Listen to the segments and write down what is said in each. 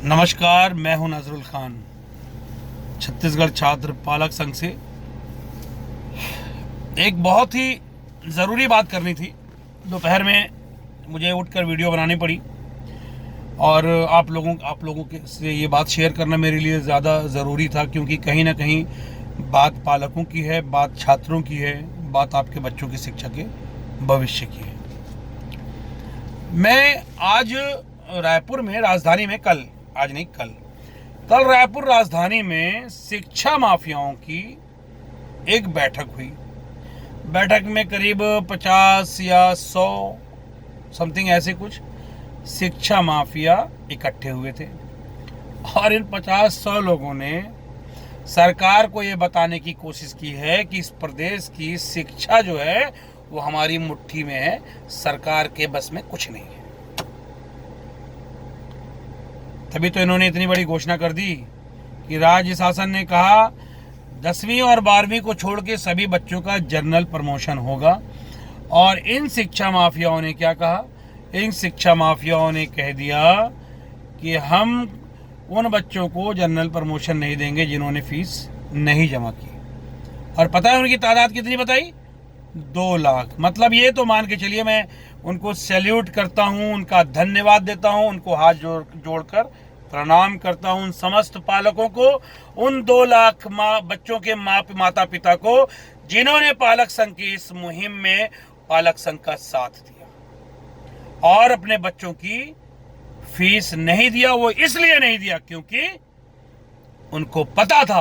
नमस्कार, मैं हूं नजरुल खान, छत्तीसगढ़ छात्र पालक संघ से। एक बहुत ही ज़रूरी बात करनी थी। दोपहर में मुझे उठकर वीडियो बनानी पड़ी और आप लोगों के से ये बात शेयर करना मेरे लिए ज़्यादा ज़रूरी था, क्योंकि कहीं ना कहीं बात पालकों की है, बात छात्रों की है, बात आपके बच्चों की शिक्षा के भविष्य की है। मैं आज रायपुर में, राजधानी में, कल रायपुर राजधानी में शिक्षा माफियाओं की एक बैठक हुई। बैठक में करीब 50 या 100 समथिंग ऐसे कुछ शिक्षा माफिया इकट्ठे हुए थे और इन 50-100 लोगों ने सरकार को ये बताने की कोशिश की है कि इस प्रदेश की शिक्षा जो है वो हमारी मुट्ठी में है, सरकार के बस में कुछ नहीं है। तभी तो इन्होंने इतनी बड़ी घोषणा कर दी कि राज्य शासन ने कहा 10वीं और 12वीं को छोड़ के सभी बच्चों का जनरल प्रमोशन होगा। और इन शिक्षा माफियाओं ने क्या कहा? इन शिक्षा माफियाओं ने कह दिया कि हम उन बच्चों को जनरल प्रमोशन नहीं देंगे जिन्होंने फीस नहीं जमा की। और पता है उनकी तादाद कितनी बताई? 2 लाख। मतलब ये तो मान के चलिए, मैं उनको सैल्यूट करता हूँ, उनका धन्यवाद देता हूँ, उनको हाथ जोड़कर प्रणाम करता हूँ उन समस्त पालकों को, उन 2 लाख बच्चों के माता पिता को जिन्होंने पालक संघ की इस मुहिम में पालक संघ का साथ दिया और अपने बच्चों की फीस नहीं दिया। वो इसलिए नहीं दिया क्योंकि उनको पता था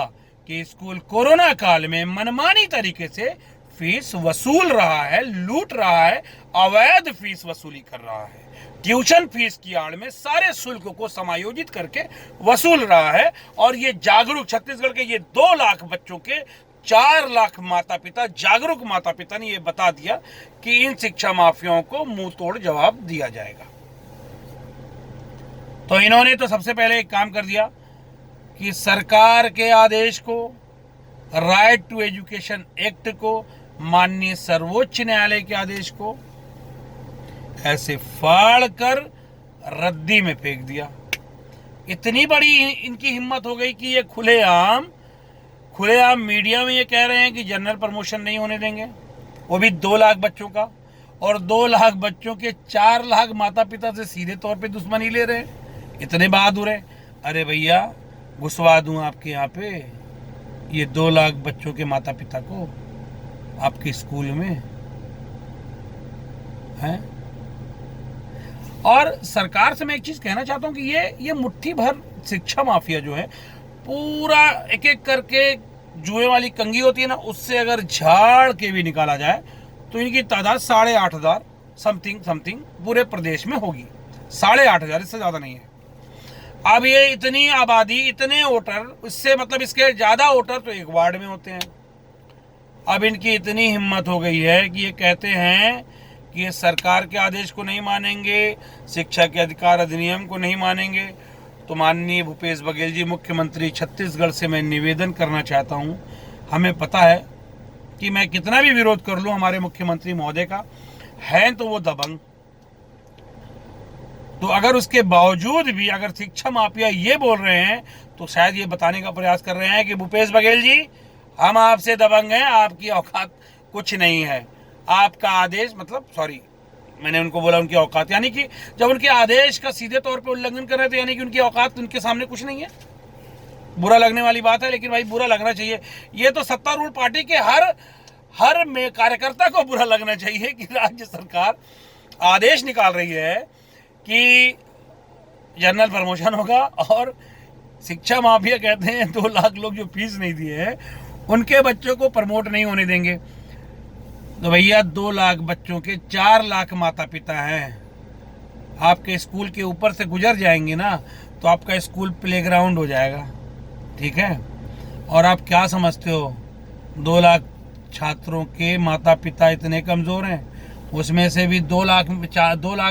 कि स्कूल कोरोना काल में मनमानी तरीके से फीस वसूल रहा है, लूट रहा है, अवैध फीस वसूली कर रहा है, ट्यूशन फीस की आड़ में सारे शुल्क को समायोजित करके वसूल रहा है। और ये जागरूक छत्तीसगढ़ के ये 2 लाख बच्चों के 4 लाख माता पिता, जागरूक माता पिता ने ये बता दिया कि इन शिक्षा माफियाओं को मुंह तोड़ जवाब दिया जाएगा। तो इन्होंने तो सबसे पहले एक काम कर दिया कि सरकार के आदेश को, राइट टू एजुकेशन एक्ट को, माननीय सर्वोच्च न्यायालय के आदेश को ऐसे फाड़ कर रद्दी में फेंक दिया। इतनी बड़ी इनकी हिम्मत हो गई कि ये खुलेआम मीडिया में ये कह रहे हैं कि जनरल प्रमोशन नहीं होने देंगे, वो भी 2 लाख बच्चों का। और 2 लाख बच्चों के 4 लाख माता पिता से सीधे तौर पे दुश्मनी ले रहे हैं। इतने बहादुर है। अरे भैया, घुसवा दूं आपके यहाँ पे ये 2 लाख बच्चों के माता पिता को आपके स्कूल में है। और सरकार से मैं एक चीज कहना चाहता हूं कि ये मुट्ठी भर शिक्षा माफिया जो है, पूरा एक एक करके जुए वाली कंगी होती है ना, उससे अगर झाड़ के भी निकाला जाए तो इनकी तादाद 8,500 समथिंग पूरे प्रदेश में होगी। 8,500, इससे ज्यादा नहीं है। अब ये इतनी आबादी, इतने वोटर, इससे मतलब इसके ज्यादा वोटर तो एक वार्ड में होते हैं। अब इनकी इतनी हिम्मत हो गई है कि ये कहते हैं कि ये सरकार के आदेश को नहीं मानेंगे, शिक्षा के अधिकार अधिनियम को नहीं मानेंगे। तो माननीय भूपेश बघेल जी, मुख्यमंत्री छत्तीसगढ़ से मैं निवेदन करना चाहता हूं। हमें पता है कि मैं कितना भी विरोध कर लूं हमारे मुख्यमंत्री महोदय का, है तो वो दबंग। तो अगर उसके बावजूद भी अगर शिक्षा माफिया ये बोल रहे हैं तो शायद ये बताने का प्रयास कर रहे हैं कि भूपेश बघेल जी, हम आपसे दबंग हैं, आपकी औकात कुछ नहीं है। आपका आदेश, मतलब सॉरी, मैंने उनको बोला उनकी औकात, यानी कि जब उनके आदेश का सीधे तौर पे उल्लंघन कर रहे थे, यानी कि उनकी औकात उनके सामने कुछ नहीं है। बुरा लगने वाली बात है, लेकिन भाई बुरा लगना चाहिए। ये तो सत्तारूढ़ पार्टी के हर में कार्यकर्ता को बुरा लगना चाहिए कि राज्य सरकार आदेश निकाल रही है कि जनरल प्रमोशन होगा और शिक्षा माफिया कहते हैं 2 लाख लोग जो फीस नहीं दिए हैं उनके बच्चों को प्रमोट नहीं होने देंगे। तो भैया, 2 लाख बच्चों के 4 लाख माता पिता हैं। आपके स्कूल के ऊपर से गुजर जाएंगे ना तो आपका स्कूल प्लेग्राउंड हो जाएगा, ठीक है। और आप क्या समझते हो 2 लाख छात्रों के माता पिता इतने कमजोर हैं? उसमें से भी 2 लाख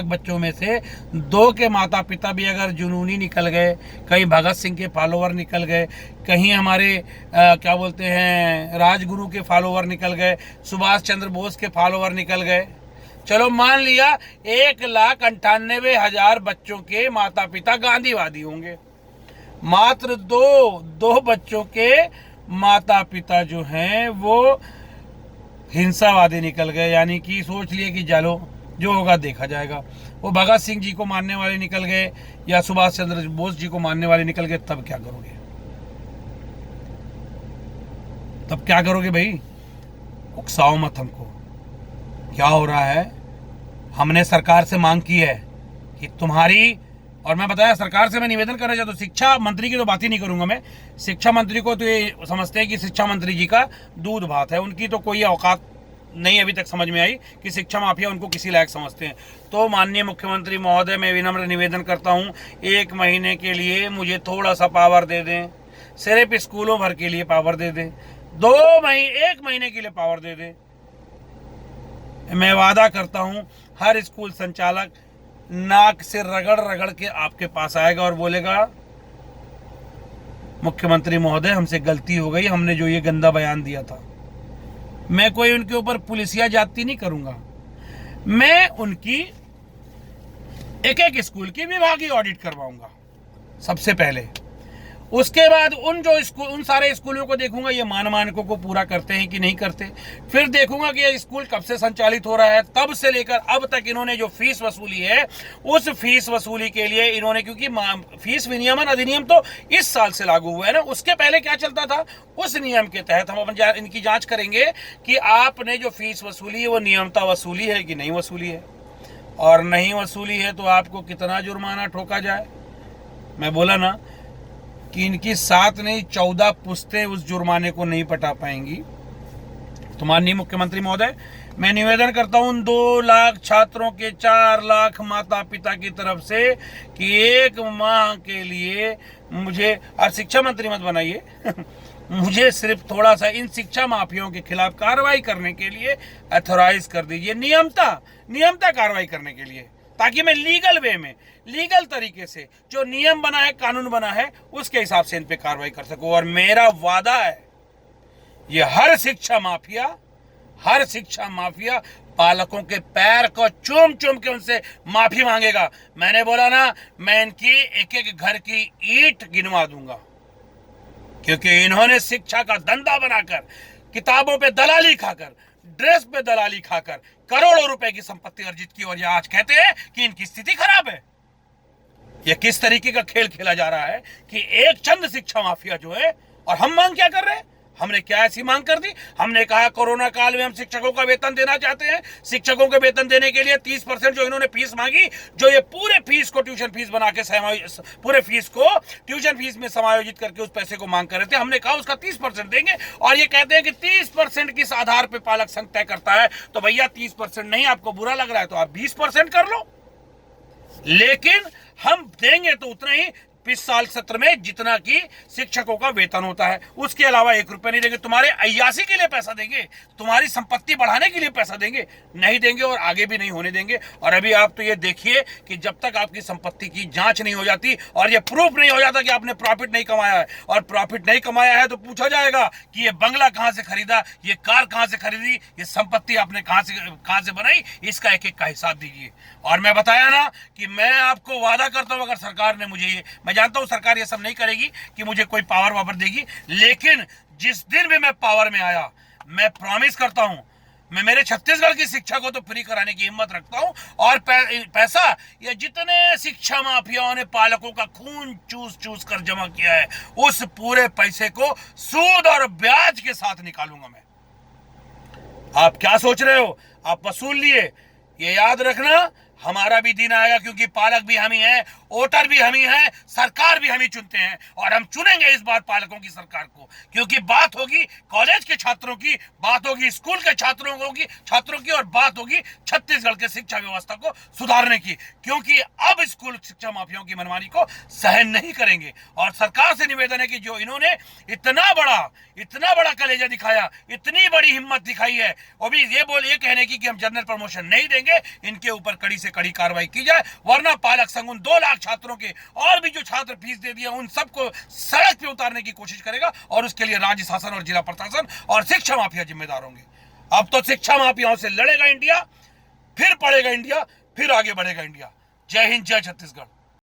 बच्चों में से 2 के माता पिता भी अगर जुनूनी निकल गए, कहीं भगत सिंह के फॉलोवर निकल गए, कहीं हमारे क्या बोलते हैं राजगुरु के फॉलोवर निकल गए, सुभाष चंद्र बोस के फॉलोवर निकल गए, चलो मान लिया 1,98,000 बच्चों के माता पिता गांधीवादी होंगे, मात्र दो बच्चों के माता पिता जो हैं वो हिंसावादी निकल गए, यानी कि सोच लिए कि चलो जो होगा देखा जाएगा। वो भगत सिंह जी को मारने वाले निकल गए या सुभाष चंद्र बोस जी को मारने वाले निकल गए, तब क्या करोगे? तब क्या करोगे भाई? उकसाओ मत हमको। क्या हो रहा है? हमने सरकार से मांग की है कि तुम्हारी, और मैं बताया सरकार से मैं निवेदन करना चाहता हूँ, शिक्षा मंत्री की तो बात ही नहीं करूंगा मैं। शिक्षा मंत्री को तो ये समझते हैं कि शिक्षा मंत्री जी का दूध भात है, उनकी तो कोई औकात नहीं अभी तक समझ में आई कि शिक्षा माफिया उनको किसी लायक समझते हैं। तो माननीय मुख्यमंत्री महोदय, मैं विनम्र निवेदन करता हूँ, 1 महीने के लिए मुझे थोड़ा सा पावर दे दें, सिर्फ स्कूलों भर के लिए पावर दे दें, 1 महीने के लिए पावर दे दें। मैं वादा करता हूं हर स्कूल संचालक नाक से रगड़ रगड़ के आपके पास आएगा और बोलेगा, मुख्यमंत्री महोदय हमसे गलती हो गई, हमने जो ये गंदा बयान दिया था। मैं कोई उनके ऊपर पुलिसिया जाति नहीं करूंगा, मैं उनकी एक स्कूल की विभागीय ऑडिट करवाऊंगा सबसे पहले। उसके बाद उन सारे स्कूलों को देखूंगा ये मानकों को पूरा करते हैं कि नहीं करते। फिर देखूंगा कि ये स्कूल कब से संचालित हो रहा है, तब से लेकर अब तक इन्होंने जो फीस वसूली है, उस फीस वसूली के लिए इन्होंने, क्योंकि फीस विनियमन अधिनियम तो इस साल से लागू हुआ है ना, उसके पहले क्या चलता था, उस नियम के तहत हम इनकी जांच करेंगे कि आपने जो फीस वसूली है वो नियमता वसूली है कि नहीं वसूली है, और नहीं वसूली है तो आपको कितना जुर्माना ठोका जाए। मैं बोला ना कि इनकी 7 नहीं 14 पुश्तें उस जुर्माने को नहीं पटा पाएंगी। तो माननीय मुख्यमंत्री महोदय, मैं निवेदन करता हूं 2 लाख छात्रों के 4 लाख माता पिता की तरफ से कि 1 माह के लिए मुझे, और शिक्षा मंत्री मत बनाइए मुझे सिर्फ थोड़ा सा इन शिक्षा माफियाओं के खिलाफ कार्रवाई करने के लिए अथॉराइज कर दीजिए, नियमता कार्रवाई करने के लिए, ताकि मैं लीगल वे में, लीगल तरीके से जो नियम बना है, कानून बना है, उसके हिसाब से इन पे कार्रवाई कर सकूं। और मेरा वादा है, ये हर शिक्षा माफिया पालकों के पैर को चूम के उनसे माफी मांगेगा। मैंने बोला ना, मैं इनकी एक घर की ईंट गिनवा दूंगा, क्योंकि इन्होंने शिक्षा का धंधा बनाकर, किताबों पे दलाली खाकर, ड्रेस पे दलाली खाकर करोड़ों रुपए की संपत्ति अर्जित की, और ये आज कहते हैं कि इनकी स्थिति खराब है। ये किस तरीके का खेल खेला जा रहा है कि एक चंद शिक्षा माफिया जो है, और हम मांग क्या कर रहे हैं? हमने क्या ऐसी मांग कर दी? हमने कहा कोरोना काल में हम शिक्षकों का वेतन देना चाहते हैं। शिक्षकों के वेतन देने के लिए 30% जो इन्होंने फीस मांगी, जो ये पूरे फीस को ट्यूशन फीस बना के पूरे फीस को ट्यूशन फीस में समायोजित करके उस पैसे को मांग कर रहे थे। हमने कहा उसका 30% देंगे, और ये कहते हैं कि 30% किस आधार पर पालक संघ तय करता है। तो भैया 30% नहीं, आपको बुरा लग रहा है तो आप 20% कर लो, लेकिन हम देंगे तो उतना ही इस साल सत्र में जितना कि शिक्षकों का वेतन होता है, उसके अलावा 1 रुपया नहीं देंगे। तुम्हारे अय्यासी के लिए पैसा देंगे, तुम्हारी संपत्ति बढ़ाने के लिए पैसा देंगे, नहीं देंगे और आगे भी नहीं होने देंगे। और अभी आप तो ये देखिए कि जब तक आपकी संपत्ति की जांच नहीं हो जाती और ये प्रूफ नहीं हो जाता कि आपने प्रॉफिट नहीं कमाया है, और प्रॉफिट नहीं कमाया है तो पूछा जाएगा कि ये बंगला कहां से खरीदा, ये कार कहां से खरीदी, ये संपत्ति आपने कहां से बनाई, इसका एक का हिसाब दीजिए। और मैं बताया ना कि मैं आपको वादा करता हूं, अगर सरकार ने मुझे ये, मैं जानता हूं सरकार ये सब नहीं करेगी कि मुझे कोई पावर देगी, लेकिन जिस दिन भी मैं पावर में आया, मैं प्रॉमिस करता हूं, मैं मेरे छत्तीसगढ़ की शिक्षा को तो फ्री कराने की हिम्मत रखता हूं, और पैसा ये जितने शिक्षा माफियाओं ने पालकों का खून चूस कर जमा किया है, उस पूरे पैसे को सूद और ब्याज के साथ निकालूंगा मैं। आप क्या सोच रहे हो? आप वसूल लिए, ये याद रखना हमारा भी दिन आएगा, क्योंकि पालक भी हम ही हैं, वोटर भी हम ही हैं, सरकार भी हम ही चुनते हैं, और हम चुनेंगे इस बार पालकों की सरकार को, क्योंकि बात होगी कॉलेज के छात्रों की, बात होगी स्कूल के छात्रों की, और बात होगी छत्तीसगढ़ के शिक्षा व्यवस्था को सुधारने की, क्योंकि अब स्कूल शिक्षा माफियाओं की मनमानी को सहन नहीं करेंगे। और सरकार से निवेदन है कि जो इन्होंने इतना बड़ा कलेजा दिखाया, इतनी बड़ी हिम्मत दिखाई है, वो भी ये कहने की कि हम जनरल प्रमोशन नहीं देंगे, इनके ऊपर कड़ी से कड़ी कार्रवाई की जाए, वरना पालक संघ उन 2 लाख छात्रों के और भी जो छात्र फीस दे दिए उन सबको सड़क पे उतारने की कोशिश करेगा, और उसके लिए राज्य शासन और जिला प्रशासन और शिक्षा माफिया जिम्मेदार होंगे। अब तो शिक्षा माफियाओं से लड़ेगा इंडिया, फिर पड़ेगा इंडिया, फिर आगे बढ़ेगा इंडिया। जय हिंद, जय छत्तीसगढ़।